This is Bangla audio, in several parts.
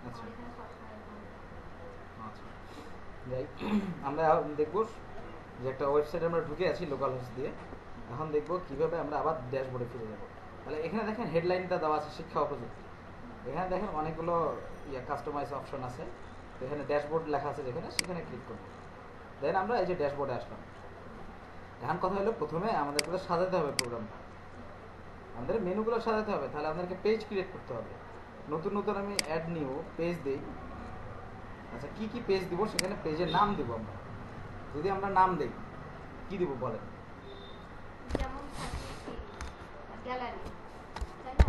আচ্ছা আচ্ছা যাই আমরা দেখব যে একটা ওয়েবসাইটে আমরা ঢুকে আছি লোকাল হোস্ট দিয়ে। এখন দেখব কিভাবে আমরা আবার ড্যাশবোর্ডে ফিরে যাব। তাহলে এখানে দেখেন হেডলাইনটা দেওয়া আছে শিক্ষা ও প্রযুক্তি। এখানে দেখেন অনেকগুলো কাস্টমাইজ অপশন আছে। তো এখানে ড্যাশবোর্ড লেখা আছে যেখানে, সেখানে ক্লিক করব। দেন আমরা এই যে ড্যাশবোর্ডে আসলাম। এখন কথা হলো প্রথমে আমাদেরকে তো সাজাতে হবে প্রোগ্রামটা, আমাদের মেনুগুলো সাজাতে হবে। তাহলে আমাদেরকে পেজ ক্রিয়েট করতে হবে। নতুন নতুন আমি অ্যাড নিউ পেজ দিই। আচ্ছা কি কি পেজ দিব, সেখানে পেজের নাম দিব আমরা। যদি আমরা নাম দেই কি দিব বলেন? যেমন থাকে গ্যালারি, তাই না?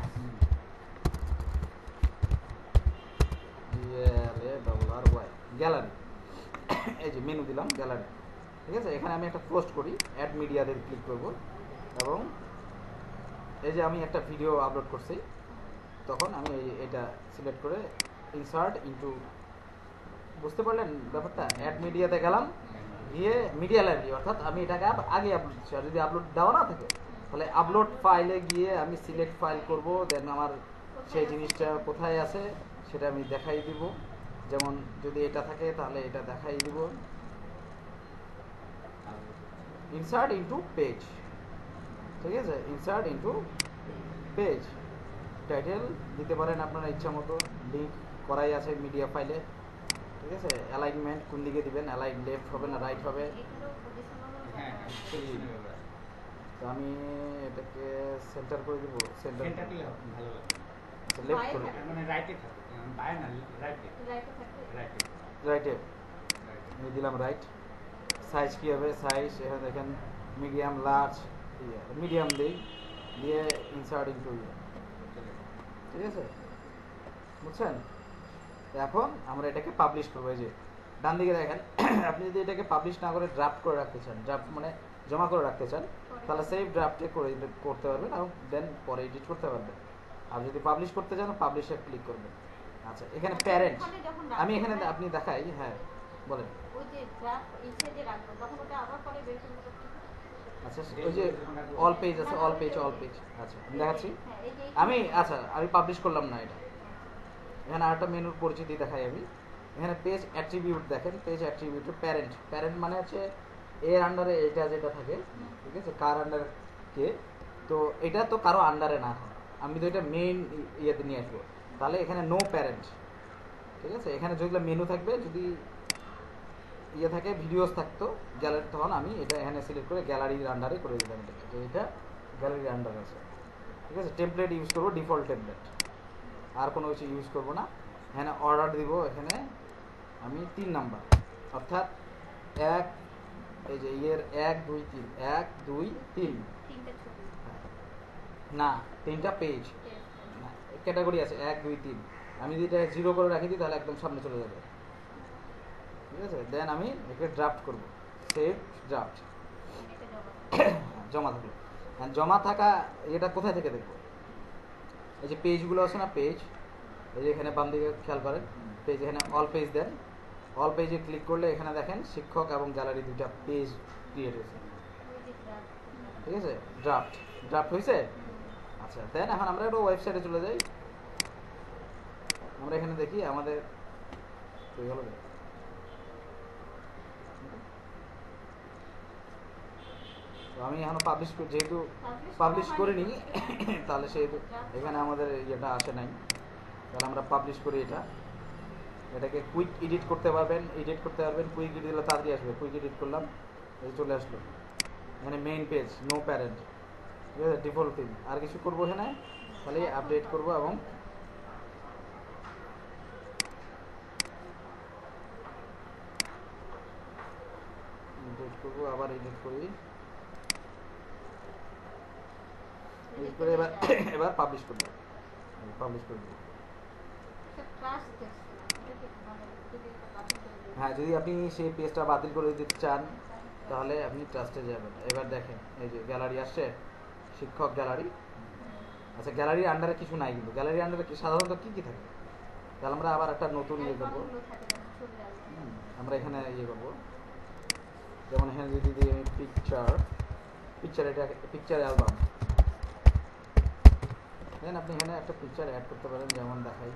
গ্যালারি। এই যে মেনু দিলাম গ্যালারি, ঠিক আছে। এখানে আমি একটা পোস্ট করি, অ্যাড মিডিয়াতে ক্লিক করব এবং এই যে আমি একটা ভিডিও আপলোড করছি, তখন আমি এটা সিলেক্ট করে ইনসার্ট ইনটু, বুঝতে পারলেন ব্যাপারটা? অ্যাড মিডিয়াতে গেলাম, গিয়ে মিডিয়া লাইব্রেরি, অর্থাৎ আমি এটাকে আগে আপলোড দিচ্ছি। আর যদি আপলোড দেওয়া না থাকে তাহলে আপলোড ফাইলে গিয়ে আমি সিলেক্ট ফাইল করব। দেন আমার সেই জিনিসটা কোথায় আছে সেটা আমি দেখাই দিব। যেমন যদি এটা থাকে তাহলে এটা দেখাই দিব। ইনসার্ট ইনটু পেজ, ঠিক আছে। ইনসার্ট ইনটু পেজ, টাইটেল দিতে পারেন আপনারা ইচ্ছা মতো, লিঙ্ক করাই আছে মিডিয়া ফাইলে, ঠিক আছে। অ্যালাইনমেন্ট কোন দিকে দিবেন, অ্যালাইন লেফট হবে না রাইট হবে। তো আমি এটাকে সেন্টার করে দিব, সেন্টার ভালো লাগে, লেফট করে মানে রাইটে থাকে, বায়ে না রাইটে, রাইটে রাইটে আমি দিলাম রাইট। সাইজ কী হবে, সাইজ এখানে দেখেন মিডিয়াম লার্জ, মিডিয়াম দিই, দিয়ে ইনসার্ট ইনটু, ঠিক আছে, বুঝছেন? এখন আমরা এটাকে পাবলিশ করবো। এই যে ডান দিকে দেখেন আপনি যদি এটাকে পাবলিশ না করে ড্রাফট করে রাখতে চান, ড্রাফট মানে জমা করে রাখতে চান, তাহলে সেভ ড্রাফটে করতে পারবেন এবং দেন পরে এডিট করতে পারবেন। আর যদি পাবলিশ করতে চান পাবলিশে ক্লিক করবেন। আচ্ছা এখানে প্যারেন্ট, আমি এখানে আপনি দেখাই, হ্যাঁ বলেন। ওই যে ড্রাফট ইসে যে রাখবো তখন ওটা আবার পরে বের করতে হবে। আচ্ছা ওই যে অল পেজ আছে, অল পেজ আচ্ছা আমি দেখাচ্ছি। আমি পাবলিশ করলাম না এটা। এখানে আরেকটা মেনুর পরিচিতি দেখাই আমি। এখানে পেজ অ্যাট্রিবিউট দেখেন, পেজ অ্যাট্রিবিউটে প্যারেন্ট, প্যারেন্ট মানে হচ্ছে এর আন্ডারে এটা যেটা থাকে, ঠিক আছে, কার আন্ডার কে। তো এটা তো কারো আন্ডারে না হয়, আমি তো এটা মেইন ইয়েতে নিয়ে আসবো। তাহলে এখানে নো প্যারেন্ট, ঠিক আছে। এখানে যেগুলো মেনু থাকবে, যদি ইয়ে থাকে ভিডিওস থাকতো গ্যালারি, তখন আমি এটা এখানে সিলেক্ট করে গ্যালারির আন্ডারে করে দিলাম এটাকে, যে এটা গ্যালারির আন্ডারে আছে, ঠিক আছে। টেমপ্লেট ইউজ করবো, ডিফল্ট টেমপ্লেট, আর কোনো কিছু ইউজ করবো না। এখানে অর্ডার দিব, এখানে আমি 3 নাম্বার, অর্থাৎ এক, এই যে ইয়ের 1 2 3, 1 2 3, না 3টা পেজ, ক্যাটাগরি আছে 1 2 3। আমি যদি এটা 0 করে রাখি দিই তাহলে একদম সামনে চলে যাবে, ঠিক আছে। দেন আমি একে ড্রাফট করব, সেভ ড্রাফট, জমা থাকলো। জমা থাকা এটা কোথায় থেকে দেখবো? এই যে পেজগুলো আছে না, পেজ, এই যে এখানে বাম দিকে খেয়াল করেন, পেজ, এখানে অল পেজ দেন। অল পেজে ক্লিক করলে এখানে দেখেন শিক্ষক এবং গ্যালারি দুইটা পেজ ক্রিয়েট হয়েছে, ঠিক আছে। ড্রাফট হয়েছে। আচ্ছা দেন এখন আমরা একটা ওয়েবসাইটে চলে যাই। আমরা এখানে দেখি আমাদের হলো, আমি এখন যেহেতু পাবলিশ করিনি তাহলে সেহেতু এখানে আমাদের ইয়েটা আসে নাই। তাহলে আমরা পাবলিশ করি এটাকে কুইক এডিট করতে পারবেন, কুইক এডিট দিলে তাড়াতাড়ি আসবে। কুইক এডিট করলাম, এই চলে আসলো। এখানে মেইন পেজ, নো প্যারেন্ট, ঠিক আছে, ডিফল্ট থিম। আর কিছু করবো এখানে, তাহলে আপডেট করবো এবং এডিট করবো, আবার এডিট করি, করে এবার পাবলিশ করবো, পাবলিশ করে দেবো। হ্যাঁ যদি আপনি সেই পেজটা বাতিল করে দিতে চান তাহলে আপনি ট্রাস্টে যাবেন। এবার দেখেন এই যে গ্যালারি আসছে, শিক্ষক গ্যালারি। আচ্ছা গ্যালারির আন্ডারে কিছু নাই, কিন্তু গ্যালারির আন্ডারে কি সাধারণত কী কী থাকে? তাহলে আমরা আবার একটা নতুন ইয়ে করবো, আমরা এখানে ইয়ে করবো, যেমন এখানে যদি দিই আমি পিকচার, এটা পিকচার অ্যালবাম। দেন আপনি এখানে একটা পিকচার অ্যাড করতে পারেন, যেমন দেখাই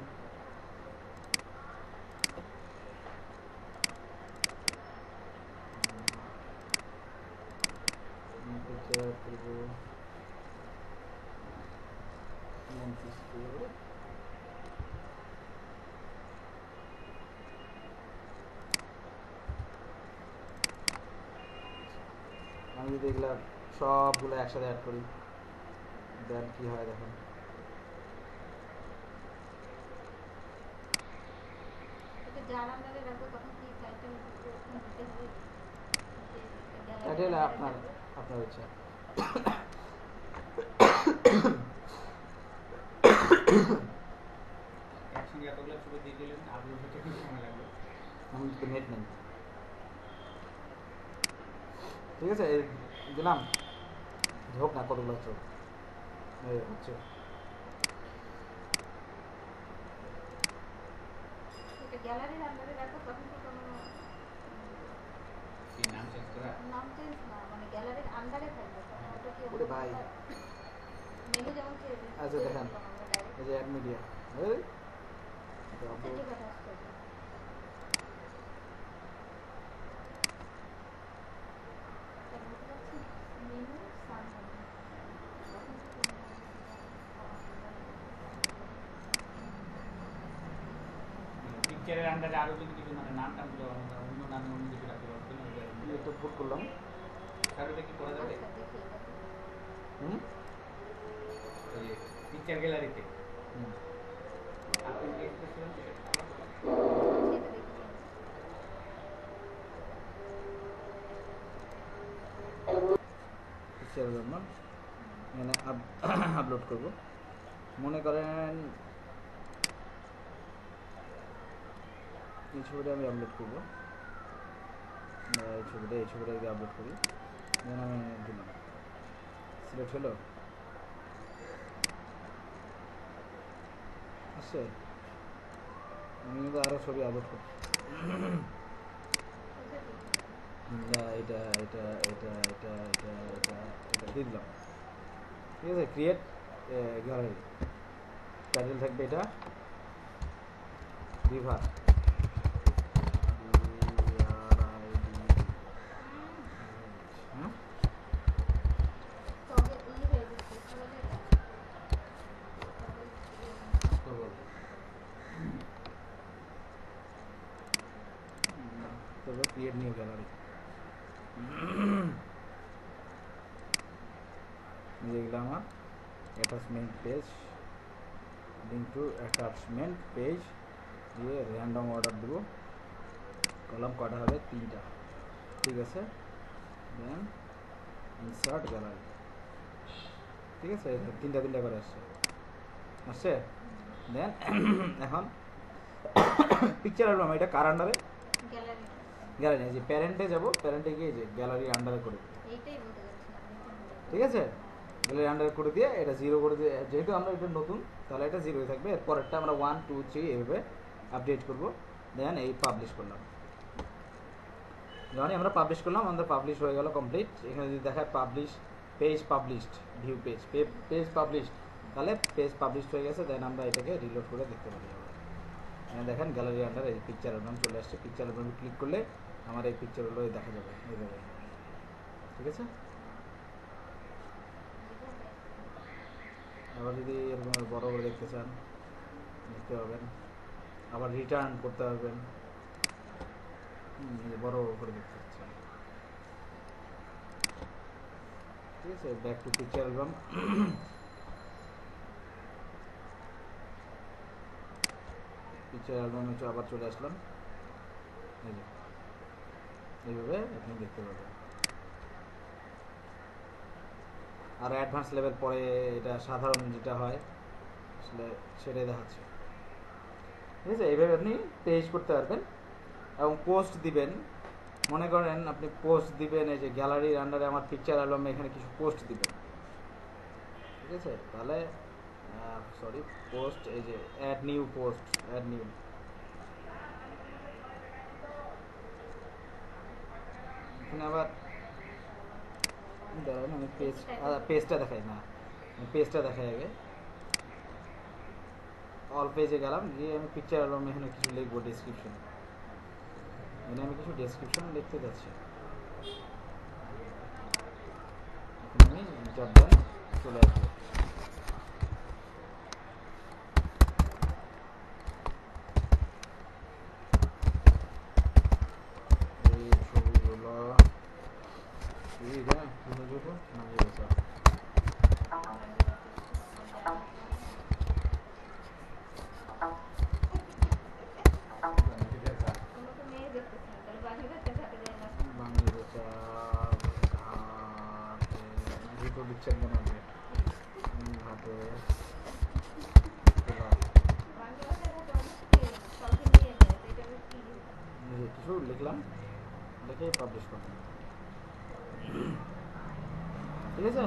এগুলা সবগুলো একসাথে অ্যাড করি, দেন কি হয় দেখুন। এটা যার আন্ডারে রাখবো তখন কি টাইটেল দিতে হবে? টাইটেল আপনার আপনার ইচ্ছা। একসঙ্গে এতগুলো ছবি দিয়ে দিলেন, আপলোড হতে কি সময় লাগবে? আমি তো নেট নেই, ঠিক আছে এই দিলাম, হোক না কতগুলো চোখ হচ্ছে। এটা গ্যালারির আন্ডারে রাখবো তখন কি কোনো কি নাম চেঞ্জ করা? নাম চেঞ্জ না, মানে গ্যালারির আন্ডারে থাকবে তখন ওটা কি ওরে ভাই। মেনু যেমন চেঞ্জ আচ্ছা দেখেন এই যে অ্যাড মিডিয়া, পিকচারের আন্ডারে আরো যদি কিছু মানে নাম টামগুলো অন্য নামে অন্য কিছু রাখতে পারবেন, এটা পুট করলাম। তাহলে এটা কি করা যাবে? হুম ওই যে পিকচার গ্যালারিতে হুম আপনি যে express করেন সেটা পিকচার জন্য এখানে আপলোড করব। মনে করেন এই ছবিটা আমি আপলোড করবো, এই ছবিটা যদি আপলোড করি, দেন আমি দিলাম, সিলেক্ট হলো, আসছে। আমি কিন্তু আরও ছবি আপলোড করি, এটা এটা এটা এটা এটা এটা এটা দিয়ে দিলাম, ঠিক আছে। ক্রিয়েট গ্যালারি, টাইটেল থাকবে এটা রিভার, হ্যাঁ তারপর ক্রিয়েট নিউ গ্যালারি, যেগুলো আমার attachment page, link to attachment page দিয়ে র্যান্ডম অর্ডার দেবো, কলাম কটা হবে 3টা, ঠিক আছে। দেন ইনসার্ট গ্যালারি, ঠিক আছে, 3টা করে আসছে আসছে। দেন এখন পিকচার অ্যালবাম, এটা কার আন্ডারে? গ্যালারি, যে প্যারেন্টে যাব, প্যারেন্টে গিয়ে যে গ্যালারি আন্ডারে করে দেবো, ঠিক আছে। গ্যালারি আন্ডারে করে দিয়ে এটা 0 করে দিয়ে, যেহেতু আমরা এটা নতুন তাহলে এটা 0 থাকবে। এরপরেরটা আমরা 1 2 3 এইভাবে আপডেট করব। দেন এই পাবলিশ করলাম, যখনই আমরা পাবলিশ করলাম আমাদের পাবলিশ হয়ে গেল কমপ্লিট। এখানে যদি দেখায় publish page published, view page page published, তাহলে পেজ পাবলিশড হয়ে গেছে। দেন আমরা এটাকে রিলোড করে দেখতে পারি। এখানে দেখেন গ্যালারি আন্ডার এই পিকচার অ্যালবাম চলে আসছে। পিকচার অ্যালবামে ক্লিক করলে আমার এই পিকচারগুলো দেখা যাবে এইভাবে, ঠিক আছে। আবার যদি এরকম বড় করে দেখতে চান দেখতে পাবেন, আবার রিটার্ন করতে পারবেন, বড় করে দেখতে চান, ঠিক আছে। Back to picture album, picture অ্যালবামে আবার চলে আসলাম, এই যে এইভাবে আপনি দেখতে পাবেন। আর অ্যাডভান্স লেভেল পরে এটা সাধারণ যেটা হয় আসলে সেটাই দেখাচ্ছে, ঠিক আছে। এইভাবে আপনি পেজ করতে পারবেন এবং পোস্ট দিবেন। মনে করেন আপনি পোস্ট দিবেন, এই যে গ্যালারির আন্ডারে আমার পিকচার অ্যালবামে এখানে কিছু পোস্ট দিবেন, ঠিক আছে। তাহলে সরি পোস্ট, এই যে add new post, add new, এখানে আবার দাঁড়ান আমি পেজটা দেখাই না, পেজটা দেখাই আগে। অল পেজে গেলাম, গিয়ে আমি পিকচার অ্যালবামে এখানে কিছু লিখবো, ডেসক্রিপশন, এখানে আমি কিছু ডেসক্রিপশন লিখতে যাচ্ছি, এখানে আমি জব ডান চলে আসবো। এই ছবিগুলো কিছু লিখলাম, লিখে পাবলিশ করলাম। ঠিক আছে,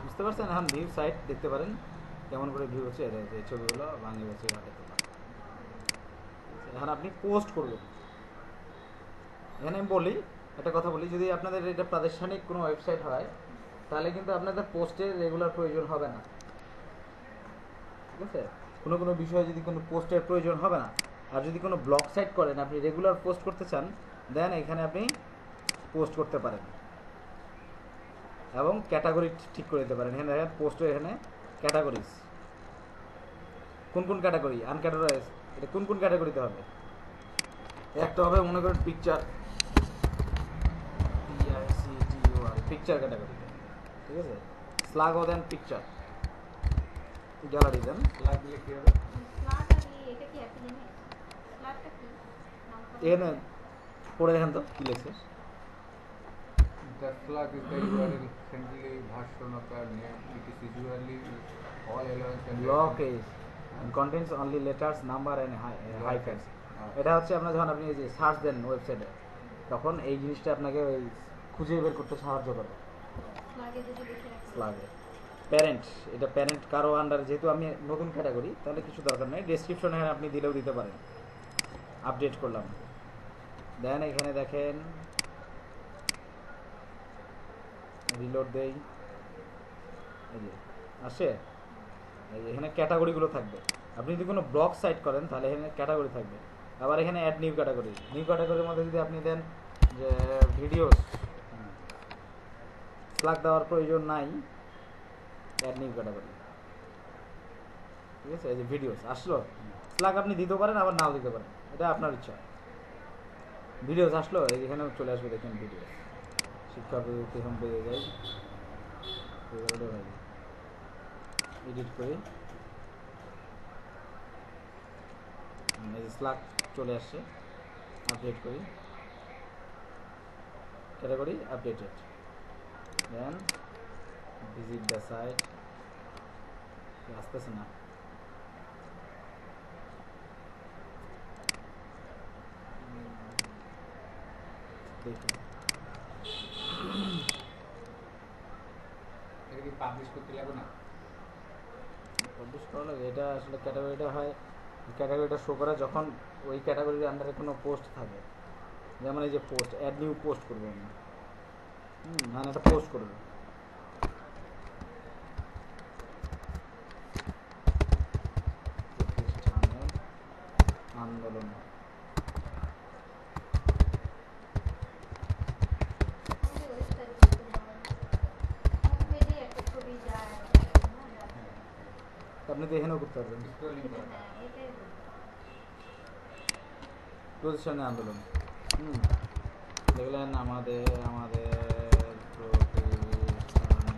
বুঝতে পারছেন? এখন ভিউ সাইট দেখতে পারেন কেমন করে ভিউ হচ্ছে। এটা এই ছবিগুলো বাংলাদেশে হাতে তোলা। এখন আপনি পোস্ট করবেন। এখানে আমি বলি একটা কথা বলি, যদি আপনাদের এটা প্রাতিষ্ঠানিক কোনো ওয়েবসাইট হয় তাহলে কিন্তু আপনাদের পোস্টের রেগুলার প্রয়োজন হবে না। ঠিক আছে, কোনো কোনো বিষয়ে যদি কোনো পোস্টের প্রয়োজন হবে না। আর যদি কোনো ব্লগ সাইট করেন, আপনি রেগুলার পোস্ট করতে চান, দেন এখানে আপনি পোস্ট করতে পারেন এবং ক্যাটাগরি ঠিক করে দিতে পারেন। এখানে দেখেন পোস্টের এখানে ক্যাটাগরিজ, কোন কোন ক্যাটাগরি আনক্যাটাগরাইজ, এটা কোন কোন ক্যাটাগরিতে হবে। একটা হবে মনে করেন পিকচার, পিকচার ক্যাটাগরি। ঠিক আছে, স্লাগও দেন, পিকচার গ্যালারি দেন। লাগ দিলে কি হবে? স্লাটটা কি? এটা কি একই জিনিস? স্লাটটা কি? নামটা এখানে পড়ে দেখেন তো কি লেখছে। The slug is the URL friendly version of your name. It is usually all elements and block as contents only letters, number and hyphens. এটা হচ্ছে আপনার যখন আপনি এই যে সার্চ দেন ওয়েবসাইটে, তখন এই জিনিসটা আপনাকে ওই খুঁজে বের করতে সাহায্য করে। স্লাগে যদি লিখে রাখি। স্লাগে প্যারেন্ট, এটা প্যারেন্ট কারো আন্ডার, যেহেতু আমি নতুন ক্যাটাগরি তাহলে কিছু দরকার নেই। ডেসক্রিপশনে আপনি দিলেও দিতে পারেন। আপডেট করলাম, দেন এখানে দেখেন রিলোড দেই, এই যে আসে, এই যে এখানে ক্যাটাগরিগুলো থাকবে। আপনি যদি কোনো ব্লগ সাইট করেন তাহলে এখানে ক্যাটাগরি থাকবে। আবার এখানে অ্যাড নিউ ক্যাটাগরি, নিউ ক্যাটাগরির মধ্যে যদি আপনি দেন যে ভিডিওস, স্লাগ দেওয়ার প্রয়োজন নাই, অ্যাড নিউ ক্যাটাগরি। ঠিক আছে, এই যে ভিডিওস আসলো, স্লাগ আপনি দিতে পারেন আবার নাও দিতে পারেন, এটা আপনার ইচ্ছা। ভিডিওস আসলো, এই এখানেও চলে আসবে দেখেন ভিডিও, শিক্ষা প্রযুক্তি হোম পেয়ে যাই, এডিট করি, এই যে স্লাগ চলে আসছে, আপডেট করি, category updated, then visit the site, আসতেছে না, দেখুন এটা কি পাবলিশ করতে লাগবে না? পাবলিশ করা লাগে। এটা আসলে ক্যাটাগরিটা হয়, ক্যাটাগরিটা শো করে যখন ওই ক্যাটাগরির আন্ডারে কোনো পোস্ট থাকে। যেমন এই যে পোস্ট, অ্যাড নিউ পোস্ট করবো আমি, মানে একটা পোস্ট করবো, আন্দোলন, আমাদের ওয়েবসাইট করতে হবে। হোম পেজে একটা ছবি যায়। আপনি তো এখানেও করতে পারবেন। স্ক্রলিং করা। হ্যাঁ, এটাই বলছি। প্রতিষ্ঠানে আন্দোলন, দেখলেন আমাদের আমাদের প্রতিষ্ঠানে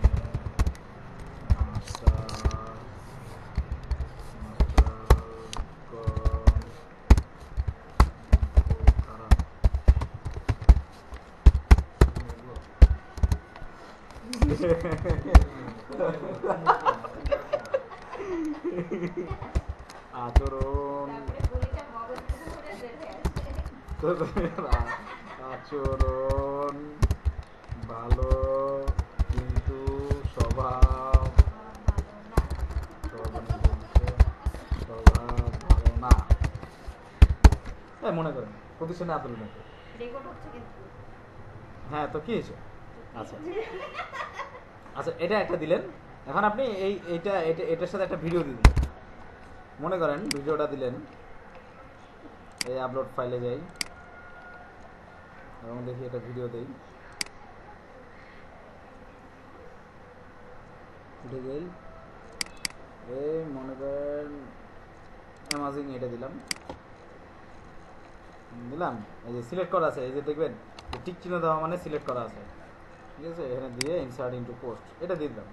আচরণ, তারপরে বলিটা মগজ থেকে ঘুরে বের হয়ে আসে। আচরণ ভালো কিন্তু স্বভাব, ভালো না। স্বভাব ভালো না। মনে করেন প্রতিষ্ঠানে আন্দোলন আছে, রেকর্ড হচ্ছে কিন্তু। হ্যাঁ তো কি হয়েছে? আচ্ছা আচ্ছা, এটা একটা দিলেন। এখন আপনি এটার সাথে একটা ভিডিও দিয়ে দিলেন। মনে করেন ভিডিওটা দিলেন, এই আপলোড ফাইলে যাই এবং দেখি একটা ভিডিও দেই, উঠে গেল, এই মনে করেন অ্যামাজিং, এটা দিলাম, এই যে সিলেক্ট করা আছে, এই যে দেখবেন টিক চিহ্ন দেওয়া মানে সিলেক্ট করা আছে। ঠিক আছে, এখানে দিয়ে ইনসার্ট ইনটু পোস্ট এটা দিয়ে দিলাম।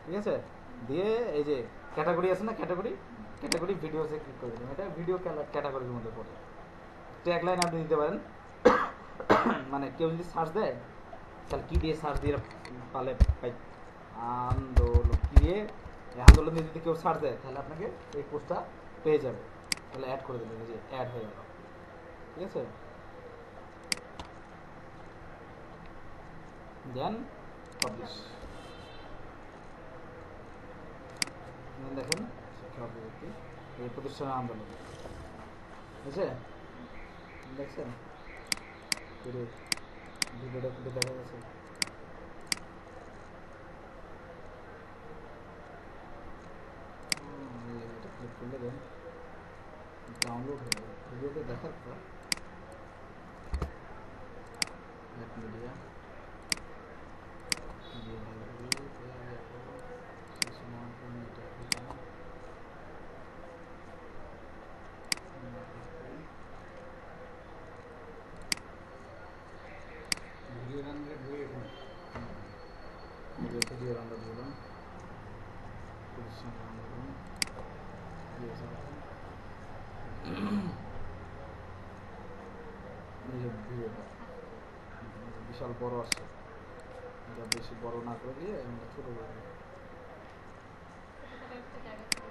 ঠিক আছে, দিয়ে এই যে ক্যাটাগরি আছে না, ক্যাটাগরি ভিডিওসে ক্লিক করে দিলাম, এটা ভিডিও ক্যাটাগরির মধ্যে পড়ে। ট্যাগলাইন আপনি দিতে পারেন, মানে কেউ যদি সার্চ দেয় তাহলে কী দিয়ে সার্চ দিয়ে পালে পাই, আন্দোলন কী দিয়ে, আন্দোলন দিয়ে যদি কেউ সার্চ দেয় তাহলে আপনাকে এই পোস্টটা পেয়ে যাবে। তাহলে অ্যাড করে দেবেন, এই যে অ্যাড হয়ে গেল। ঠিক আছে, দেন পাবলিশ। দেখেন শিক্ষা অগ্রগতি, এই প্রতিষ্ঠানের আন্দোলন, বুঝছে দেখছেন ভিডিওটা খুলে দেখা গেছে। এটা ক্লিক করলে দেন ডাউনলোড হবে ভিডিওটা দেখার পর মিডিয়া ভিডিও রান্নার বই এখানে ভিডিও আমরা দিলাম প্রতিষ্ঠান আন্দোলন দিয়েছে ভিডিওটা বিশাল বড় আসছে, এটা বেশি বড় না করে দিয়ে আমরা ছোট করে দিই। ছোটখাটো একটা জায়গা ছিল।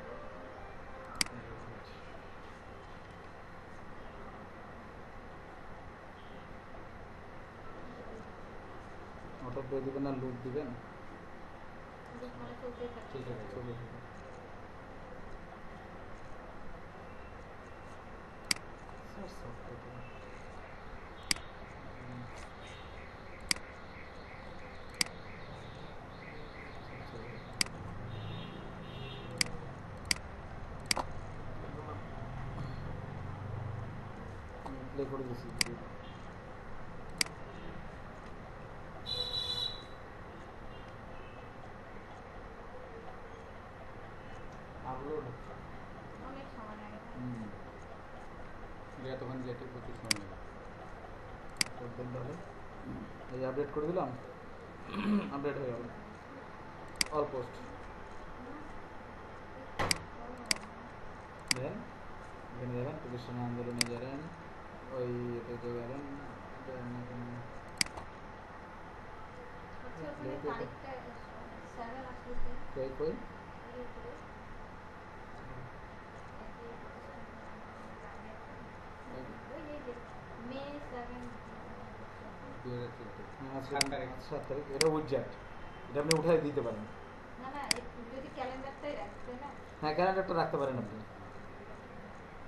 অটো পে দিবেন না লুপ দিবেন? লুপ মানে চলতেই থাকে। ঠিক আছে চলে যাবে। স্যার সফটওয়্যার তো প্লে করে দিয়েছি ভিডিওটা। আপলোড হচ্ছে। অনেক সময় লাগে। তখন যেতে প্রচুর সময় লাগে। করবেন তাহলে এই আপডেট করে দিলাম, আপডেট হয়ে গেল অল পোস্ট। দেন এখানে যাবেন প্রতিষ্ঠানের আন্দোলনে গেলেন, ওই এটাতে গেলেন, হচ্ছে ওখানে তারিখটা 7 আসলে কি? কই কই এই উপরে। ওই যে মে 7 2014 7 তারিখ। 7 তারিখ, এটা উইজার্ট, এটা আপনি উঠাই দিতে পারেন। না না যদি ক্যালেন্ডারটাই রাখতে না। হ্যাঁ ক্যালেন্ডারটা রাখতে পারেন আপনি,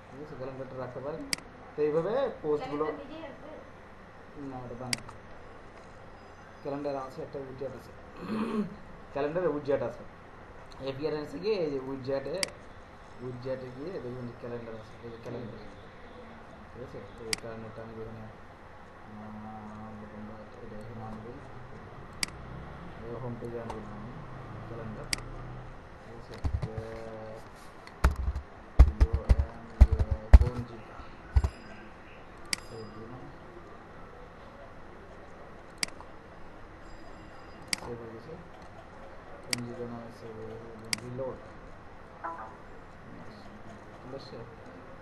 ঠিক আছে ক্যালেন্ডারটা রাখতে পারেন। তো এইভাবে পোস্টগুলো ক্যালেন্ডার নিজেই আছে। না এটা বানাতে ক্যালেন্ডার আছে, একটা উইজার্ট আছে, ক্যালেন্ডারে উইজার্ট আছে। এপিআরএন্সে গিয়ে এই যে উইজার্টে গিয়ে দেখবেন যে ক্যালেন্ডার আছে, এই যে ক্যালেন্ডার, ঠিক আছে। তো এই ক্যালেন্ডারটা আমি যেখানে এটা এখানে আনবো, হোম পেজে আনবো আমি ক্যালেন্ডার, ঠিক আছে। পঞ্জিকা সেভ দিলাম, সেভ হয়ে গেছে। পঞ্জিকা নামে সেভ হয়ে গেছে, রিলোড ঠিক আছে।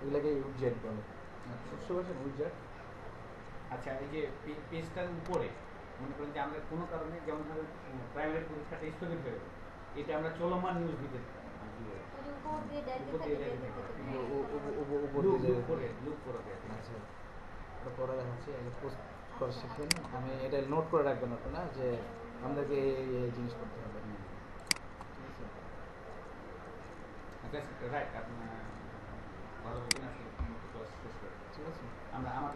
এগুলোকে উইজার্ট বলে, বুঝতে পারছেন উইজার্ট। আচ্ছা, এই যে পেজটার উপরে মনে করেন যে আমরা কোনো কারণে যেমন ধরো প্রাইমারি পরীক্ষাটা স্থগিত হয়ে গেল, এটা আমরা চলমান নিউজ দিতে ওই যে উপর দিয়ে যাইতে উপর থাকে দিয়ে যাইতে যাইতে থাকে। থাকে। উপর লুপ দিয়ে লুপ করে দেয়। আচ্ছা ওটা পরে দেখাচ্ছি, আগে পোস্ট করা শিখবেন। আমি এটা নোট করে রাখবেন আপনারা যে আমাদেরকে এই জিনিস করতে হবে, ঠিক আছে। রাইট, আপনার ভালো বলবেন আসলে ক্লাস শেষ করে ঠিক আছে। আমরা আমাকে